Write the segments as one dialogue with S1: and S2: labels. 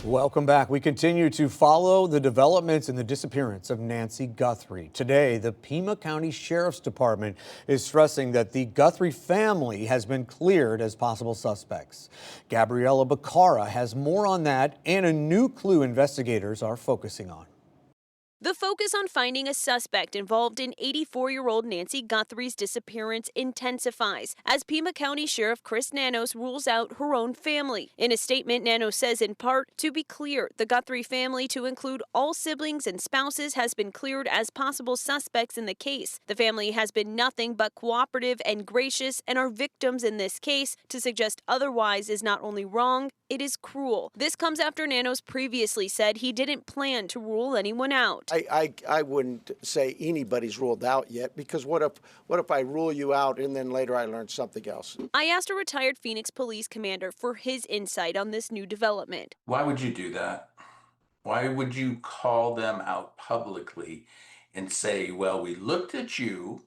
S1: Welcome back. We continue to follow the developments in the disappearance of Nancy Guthrie. Today, the Pima County Sheriff's Department is stressing that the Guthrie family has been cleared as possible suspects. Gabriella Bacara has more on that and a new clue investigators are focusing on.
S2: The focus on finding a suspect involved in 84-year-old Nancy Guthrie's disappearance intensifies as Pima County Sheriff Chris Nanos rules out her own family. In a statement, Nanos says in part, to be clear, the Guthrie family, to include all siblings and spouses, has been cleared as possible suspects in the case. The family has been nothing but cooperative and gracious and are victims in this case. To suggest otherwise is not only wrong, it is cruel. This comes after Nanos previously said he didn't plan to rule anyone out.
S3: I wouldn't say anybody's ruled out yet, because what if I rule you out and then later I learn something else?
S2: I asked a retired Phoenix police commander for his insight on this new development.
S4: Why would you do that? Why would you call them out publicly and say, well, we looked at you?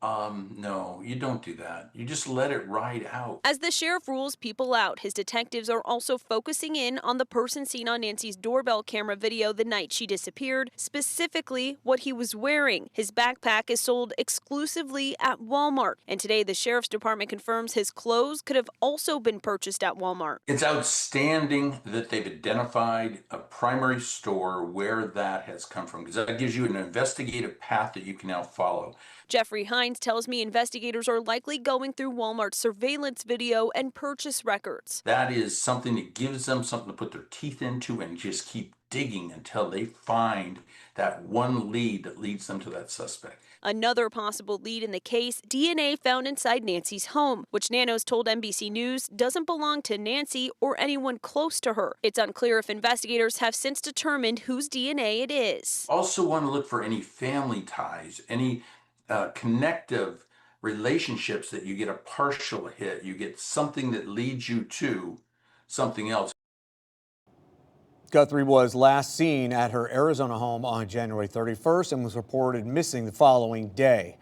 S4: No, you don't do that. You just let it ride out.
S2: As the sheriff rules people out, his detectives are also focusing in on the person seen on Nancy's doorbell camera video the night she disappeared, specifically what he was wearing. His backpack is sold exclusively at Walmart, and today the sheriff's department confirms his clothes could have also been purchased at Walmart.
S4: It's outstanding that they've identified a primary store where that has come from, because that gives you an investigative path that you can now follow.
S2: Jeffrey Hines tells me investigators are likely going through Walmart's surveillance video and purchase records.
S4: That is something that gives them something to put their teeth into and just keep digging until they find that one lead that leads them to that suspect.
S2: Another possible lead in the case, DNA found inside Nancy's home, which Nanos told NBC News doesn't belong to Nancy or anyone close to her. It's unclear if investigators have since determined whose DNA it is.
S4: Also want to look for any family ties, any connective relationships that you get a partial hit, you get something that leads you to something else.
S1: Guthrie was last seen at her Arizona home on January 31st and was reported missing the following day.